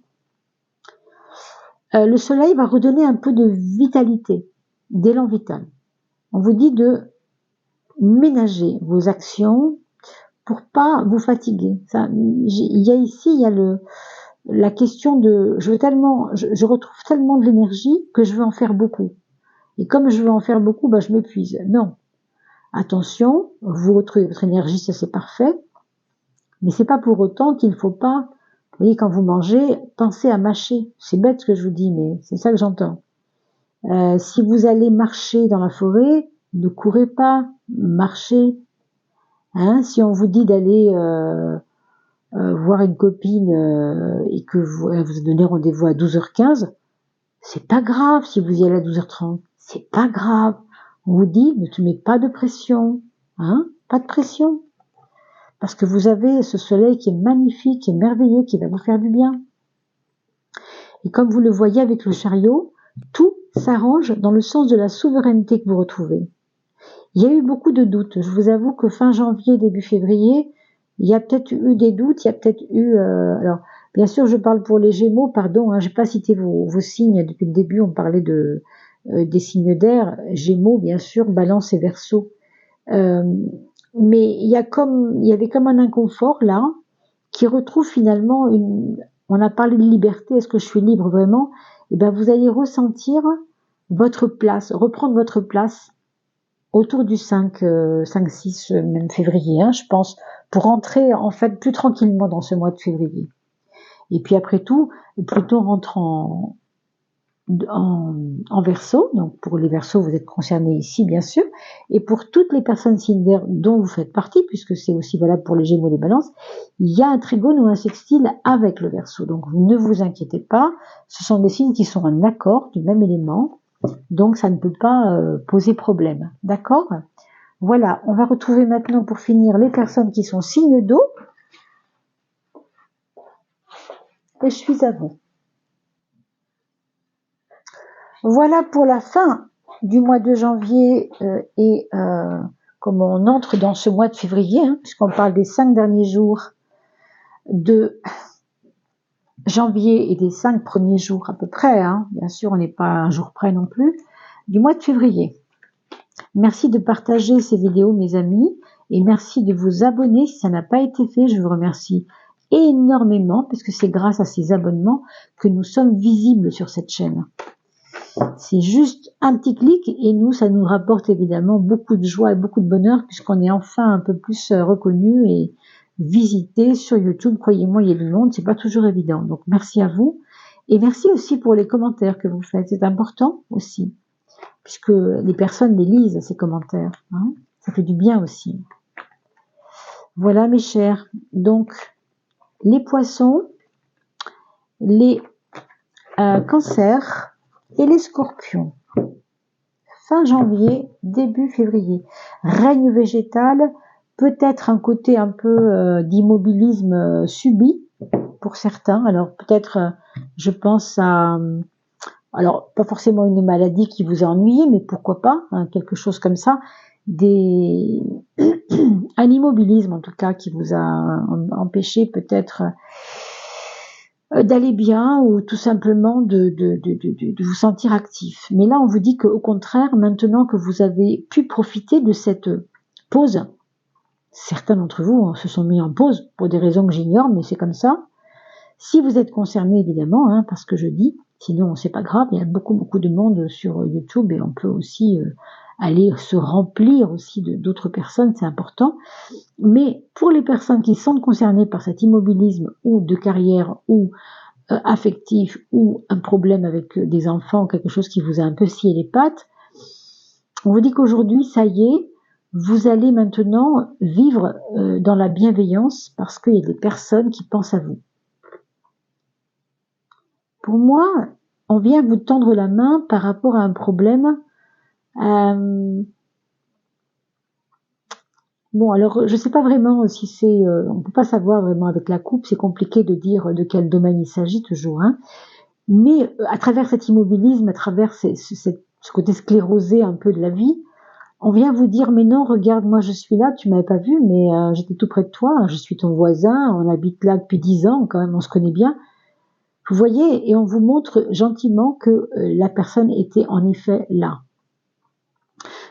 Le soleil va redonner un peu de vitalité, d'élan vital. On vous dit de ménager vos actions pour pas vous fatiguer. Il y a ici, il y a la question de, je retrouve tellement de l'énergie que je veux en faire beaucoup. Et comme je veux en faire beaucoup, je m'épuise. Non. Attention, vous retrouvez votre énergie, ça c'est parfait. Mais c'est pas pour autant qu'il faut pas, vous voyez, quand vous mangez, pensez à mâcher. C'est bête ce que je vous dis, mais c'est ça que j'entends. Si vous allez marcher dans la forêt, ne courez pas, marchez. Hein, si on vous dit d'aller voir une copine et que vous donnez rendez-vous à 12h15, c'est pas grave si vous y allez à 12h30. C'est pas grave. On vous dit, ne te mets pas de pression. Hein, pas de pression. Parce que vous avez ce soleil qui est magnifique, qui est merveilleux, qui va vous faire du bien. Et comme vous le voyez avec le chariot, tout s'arrange dans le sens de la souveraineté que vous retrouvez. Il y a eu beaucoup de doutes. Je vous avoue que fin janvier, début février, il y a peut-être eu des doutes, il y a peut-être eu... alors, bien sûr, je parle pour les Gémeaux, pardon, hein, j'ai pas cité vos signes. Depuis le début, on parlait des signes d'air. Gémeaux, bien sûr, Balance et Verseau. Mais il y avait comme un inconfort là, qui retrouve finalement on a parlé de liberté, est-ce que je suis libre vraiment? Eh ben, vous allez ressentir votre place, reprendre votre place autour du 5-6, même février, hein, je pense, pour entrer en fait plus tranquillement dans ce mois de février. Et puis après tout, Pluton rentre en Verseau, donc pour les Verseaux, vous êtes concernés ici, bien sûr, et pour toutes les personnes signes d'air dont vous faites partie, puisque c'est aussi valable pour les Gémeaux et les Balances, il y a un trigone ou un sextile avec le Verseau. Donc ne vous inquiétez pas, ce sont des signes qui sont en accord du même élément, donc ça ne peut pas poser problème. D'accord? Voilà, on va retrouver maintenant pour finir les personnes qui sont signes d'eau. Et je suis à vous. Voilà pour la fin du mois de janvier et comme on entre dans ce mois de février, hein, puisqu'on parle des 5 derniers jours de janvier et des 5 premiers jours à peu près, hein, bien sûr on n'est pas un jour près non plus, du mois de février. Merci de partager ces vidéos, mes amis, et merci de vous abonner si ça n'a pas été fait. Je vous remercie énormément, puisque c'est grâce à ces abonnements que nous sommes visibles sur cette chaîne. C'est juste un petit clic et nous, ça nous rapporte évidemment beaucoup de joie et beaucoup de bonheur puisqu'on est enfin un peu plus reconnu et visité sur YouTube. Croyez-moi, il y a du monde, c'est pas toujours évident. Donc merci à vous et merci aussi pour les commentaires que vous faites. C'est important aussi puisque les personnes les lisent ces commentaires. Hein. Ça fait du bien aussi. Voilà mes chers. Donc les poissons, les cancers et les scorpions. Fin janvier, début février. Règne végétal, peut-être un côté un peu d'immobilisme subi pour certains. Alors peut-être, je pense à, alors pas forcément une maladie qui vous a ennuyé, mais pourquoi pas, hein, quelque chose comme ça, un immobilisme en tout cas qui vous a empêché peut-être d'aller bien ou tout simplement de vous sentir actif. Mais là, on vous dit qu'au contraire, maintenant que vous avez pu profiter de cette pause, certains d'entre vous se sont mis en pause pour des raisons que j'ignore, mais c'est comme ça. Si vous êtes concerné, évidemment, hein, parce que je dis, sinon c'est pas grave, il y a beaucoup de monde sur YouTube et on peut aussi aller se remplir aussi d'autres personnes, c'est important. Mais pour les personnes qui sont concernées par cet immobilisme ou de carrière ou affectif ou un problème avec des enfants, quelque chose qui vous a un peu scié les pattes, on vous dit qu'aujourd'hui, ça y est, vous allez maintenant vivre dans la bienveillance parce qu'il y a des personnes qui pensent à vous. Pour moi, on vient vous tendre la main par rapport à un problème. Bon, alors je ne sais pas vraiment si c'est, on ne peut pas savoir vraiment avec la coupe, c'est compliqué de dire de quel domaine il s'agit toujours, hein. Mais à travers cet immobilisme, à travers ce côté sclérosé un peu de la vie, on vient vous dire mais non, regarde, moi je suis là, tu m'avais pas vu, mais j'étais tout près de toi, je suis ton voisin, on habite là depuis 10 ans, quand même, on se connaît bien. Vous voyez, et on vous montre gentiment que la personne était en effet là.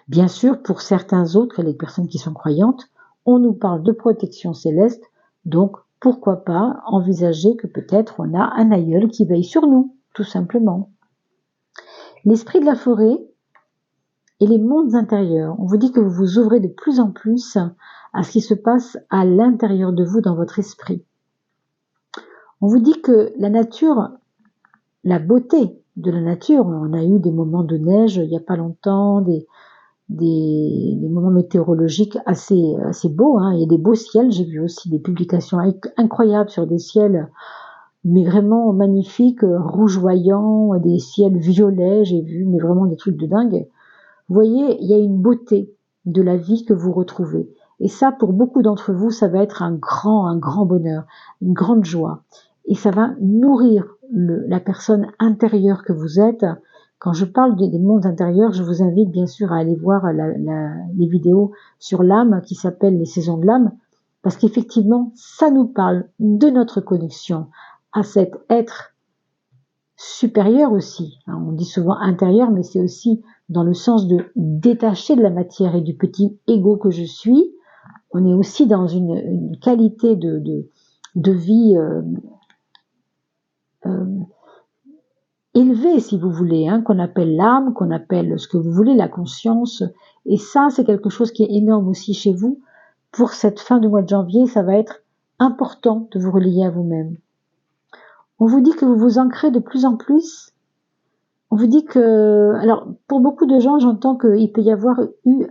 Bien sûr, pour certains autres, les personnes qui sont croyantes, on nous parle de protection céleste, donc pourquoi pas envisager que peut-être on a un aïeul qui veille sur nous, tout simplement. L'esprit de la forêt et les mondes intérieurs, on vous dit que vous vous ouvrez de plus en plus à ce qui se passe à l'intérieur de vous dans votre esprit. On vous dit que la nature, la beauté de la nature, on a eu des moments de neige il n'y a pas longtemps, des moments météorologiques assez beaux, hein. Il y a des beaux ciels, j'ai vu aussi des publications incroyables sur des ciels, mais vraiment magnifiques, rougeoyants, des ciels violets, j'ai vu, mais vraiment des trucs de dingue. Vous voyez, il y a une beauté de la vie que vous retrouvez. Et ça, pour beaucoup d'entre vous, ça va être un grand bonheur, une grande joie. Et ça va nourrir la personne intérieure que vous êtes. Quand je parle des mondes intérieurs, je vous invite bien sûr à aller voir les vidéos sur l'âme qui s'appellent les saisons de l'âme, parce qu'effectivement, ça nous parle de notre connexion à cet être supérieur aussi. On dit souvent intérieur, mais c'est aussi dans le sens de détacher de la matière et du petit ego que je suis. On est aussi dans une qualité de vie élevée, si vous voulez, hein, qu'on appelle l'âme, qu'on appelle ce que vous voulez, la conscience. Et ça, c'est quelque chose qui est énorme aussi chez vous. Pour cette fin de mois de janvier, ça va être important de vous relier à vous-même. On vous dit que vous vous ancrez de plus en plus. On vous dit que, alors pour beaucoup de gens, j'entends qu'il peut y avoir eu,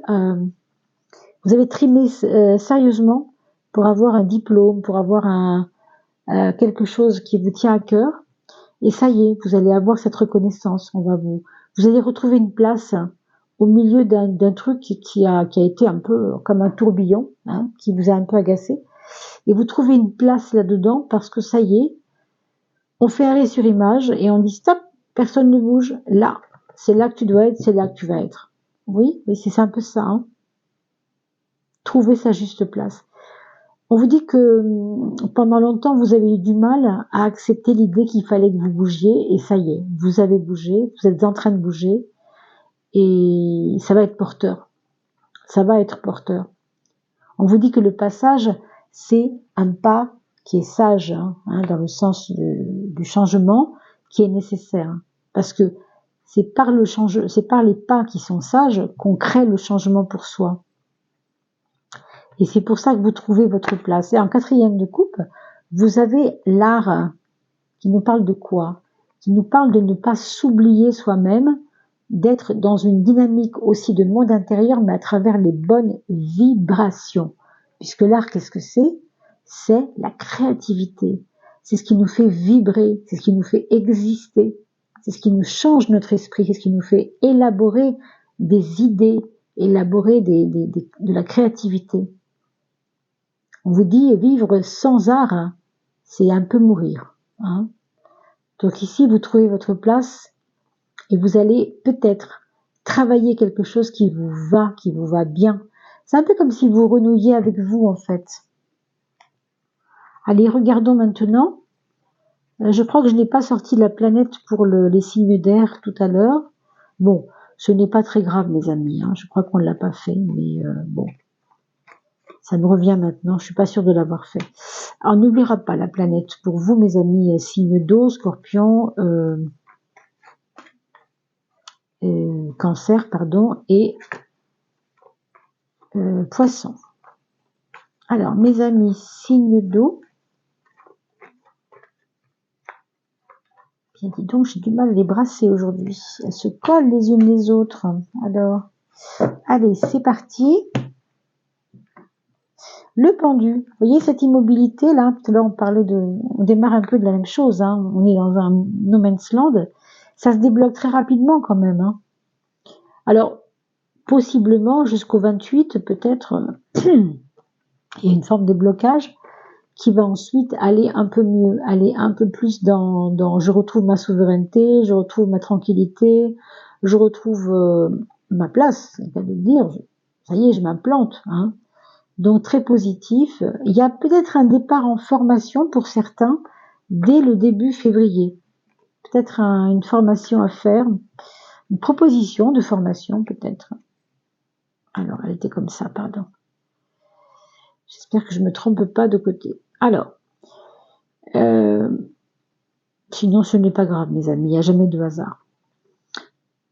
vous avez trimé sérieusement pour avoir un diplôme, pour avoir quelque chose qui vous tient à cœur. Et ça y est, vous allez avoir cette reconnaissance. Vous allez retrouver une place au milieu d'un truc qui a été un peu comme un tourbillon, hein, qui vous a un peu agacé. Et vous trouvez une place là-dedans parce que ça y est, on fait arrêt sur image et on dit stop, personne ne bouge. Là, c'est là que tu dois être, c'est là que tu vas être. Oui, mais c'est un peu ça. Hein. Trouver sa juste place. On vous dit que pendant longtemps, vous avez eu du mal à accepter l'idée qu'il fallait que vous bougiez et ça y est, vous avez bougé, vous êtes en train de bouger et ça va être porteur. ça va être porteur. On vous dit que le passage, c'est un pas qui est sage, dans le sens du changement, qui est nécessaire. Parce que c'est par les pas qui sont sages qu'on crée le changement pour soi. Et c'est pour ça que vous trouvez votre place. Et en 4e de coupe, vous avez l'art qui nous parle de quoi? Qui nous parle de ne pas s'oublier soi-même, d'être dans une dynamique aussi de monde intérieur, mais à travers les bonnes vibrations. Puisque l'art, qu'est-ce que c'est? C'est la créativité. C'est ce qui nous fait vibrer, c'est ce qui nous fait exister, c'est ce qui nous change notre esprit, c'est ce qui nous fait élaborer des idées, élaborer de la créativité. On vous dit vivre sans art, c'est un peu mourir. Donc ici, vous trouvez votre place et vous allez peut-être travailler quelque chose qui vous va bien. C'est un peu comme si vous renouiez avec vous, en fait. Allez, regardons maintenant. Je crois que je n'ai pas sorti la planète pour les signes d'air tout à l'heure. Bon, ce n'est pas très grave, mes amis. Je crois qu'on ne l'a pas fait, mais bon. Ça nous revient maintenant, je suis pas sûre de l'avoir fait. Alors, n'oubliera pas la planète pour vous, mes amis, signes d'eau, scorpion, cancer, pardon, et poisson. Alors, mes amis, signes d'eau. Bien, dis donc, j'ai du mal à les brasser aujourd'hui. Elles se collent les unes les autres. Alors, allez, c'est parti. Le pendu, vous voyez cette immobilité là, tout à l'heure on démarre un peu de la même chose, on est dans un no man's land, ça se débloque très rapidement quand même. Alors, possiblement jusqu'au 28 peut-être, il y a une forme de blocage qui va ensuite aller un peu mieux, aller un peu plus dans je retrouve ma souveraineté, je retrouve ma tranquillité, je retrouve ma place, c'est pas de le dire, ça y est, je m'implante, Donc très positif. Il y a peut-être un départ en formation pour certains dès le début février. Peut-être une formation à faire, une proposition de formation peut-être. Alors, elle était comme ça, pardon. J'espère que je me trompe pas de côté. Alors, sinon ce n'est pas grave, mes amis, il n'y a jamais de hasard.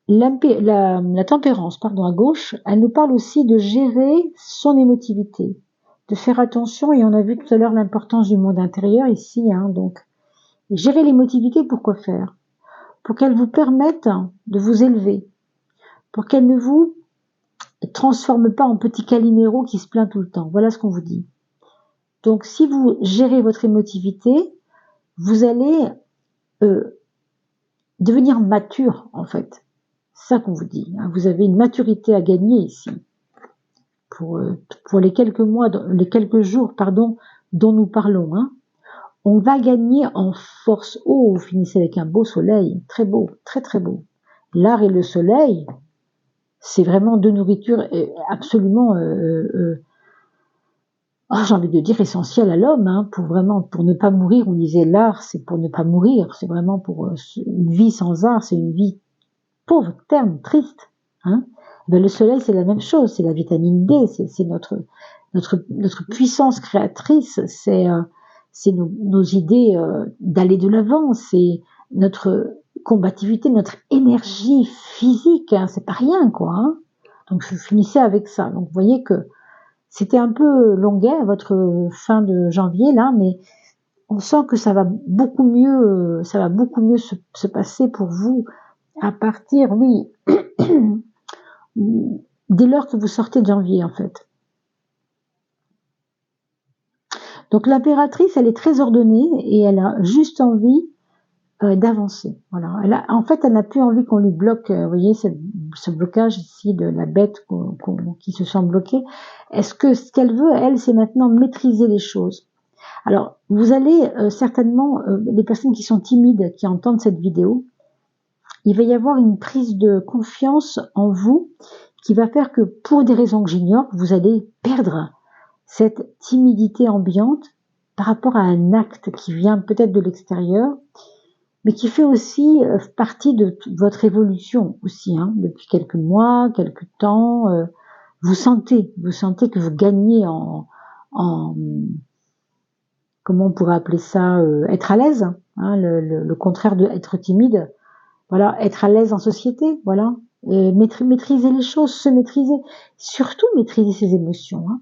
La tempérance, à gauche, elle nous parle aussi de gérer son émotivité, de faire attention, et on a vu tout à l'heure l'importance du monde intérieur ici, donc gérer l'émotivité, pour quoi faire? Pour qu'elle vous permette de vous élever, pour qu'elle ne vous transforme pas en petit Calimero qui se plaint tout le temps. Voilà ce qu'on vous dit. Donc si vous gérez votre émotivité, vous allez devenir mature en fait. C'est ça qu'on vous dit. Vous avez une maturité à gagner ici. Pour les quelques jours, dont nous parlons. On va gagner en force. Oh, vous finissez avec un beau soleil. Très beau, très très beau. L'art et le soleil, c'est vraiment deux nourritures absolument, j'ai envie de dire essentielles à l'homme, pour ne pas mourir. On disait l'art, c'est pour ne pas mourir. C'est vraiment pour une vie sans art, c'est une vie pauvre, terne, triste. Le soleil, c'est la même chose, c'est la vitamine D, c'est notre puissance créatrice, c'est nos idées d'aller de l'avant, c'est notre combativité, notre énergie physique, c'est pas rien, quoi. Donc je finissais avec ça. Donc vous voyez que c'était un peu longuet votre fin de janvier là, mais on sent que ça va beaucoup mieux se passer pour vous à partir, oui, dès lors que vous sortez de janvier, en fait. Donc l'impératrice, elle est très ordonnée et elle a juste envie d'avancer. Voilà. Elle n'a plus envie qu'on lui bloque, vous voyez, ce blocage ici de la bête qui se sent bloquée. Ce qu'elle veut, elle, c'est maintenant maîtriser les choses. Alors, vous allez certainement, les personnes qui sont timides, qui entendent cette vidéo, il va y avoir une prise de confiance en vous qui va faire que, pour des raisons que j'ignore, vous allez perdre cette timidité ambiante par rapport à un acte qui vient peut-être de l'extérieur, mais qui fait aussi partie de votre évolution aussi, depuis quelques mois, quelques temps. vous sentez que vous gagnez en comment on pourrait appeler ça, être à l'aise, hein, le contraire de être timide. Voilà, être à l'aise en société, voilà. Maîtriser les choses, se maîtriser, surtout maîtriser ses émotions. Hein.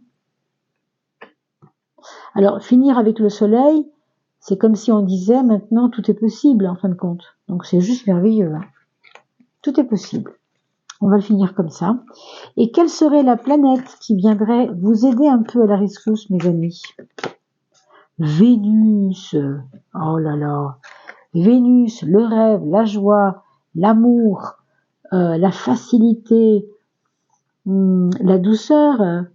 Alors, finir avec le soleil, c'est comme si on disait maintenant tout est possible en fin de compte. Donc c'est juste merveilleux. Hein. Tout est possible. On va le finir comme ça. Et quelle serait la planète qui viendrait vous aider un peu à la rescousse, mes amis? Vénus. Oh là là. Vénus, le rêve, la joie, l'amour, la facilité, la douceur,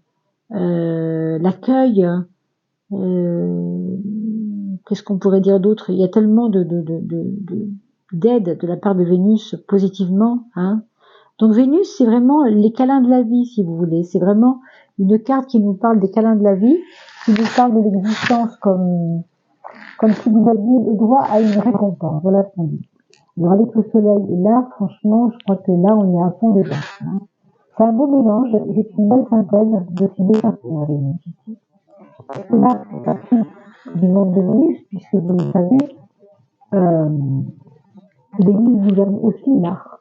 l'accueil. Qu'est-ce qu'on pourrait dire d'autre? Il y a tellement d'aide de la part de Vénus positivement. Hein. Donc Vénus, c'est vraiment les câlins de la vie, si vous voulez. C'est vraiment une carte qui nous parle des câlins de la vie, qui nous parle de l'existence comme si vous aviez le droit à une récompense. Voilà ce qu'on dit. Alors avec le soleil, et là, franchement, je crois que là, on est à fond dedans. Hein. C'est un beau mélange, c'est une belle synthèse de ces deux parties, Vénus. Là, c'est partie du monde de Vénus, puisque vous le savez, Vénus gouverne aussi l'art.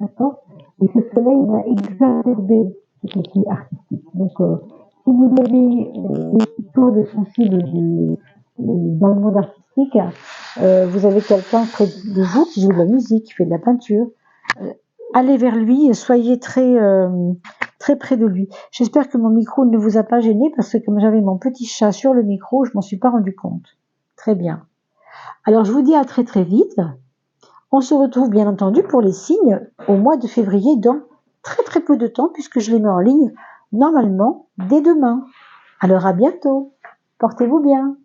D'accord? Et ce soleil va exacerber ce côté artistique. Donc, si vous avez des cordes sensibles dans le monde artistique, vous avez quelqu'un près de vous qui joue de la musique, qui fait de la peinture, allez vers lui et soyez très près de lui. J'espère que mon micro ne vous a pas gêné parce que comme j'avais mon petit chat sur le micro, je m'en suis pas rendu compte. Très bien. Alors je vous dis à très vite. On se retrouve bien entendu pour les signes au mois de février dans très peu de temps puisque je les mets en ligne normalement dès demain. Alors à bientôt. Portez-vous bien.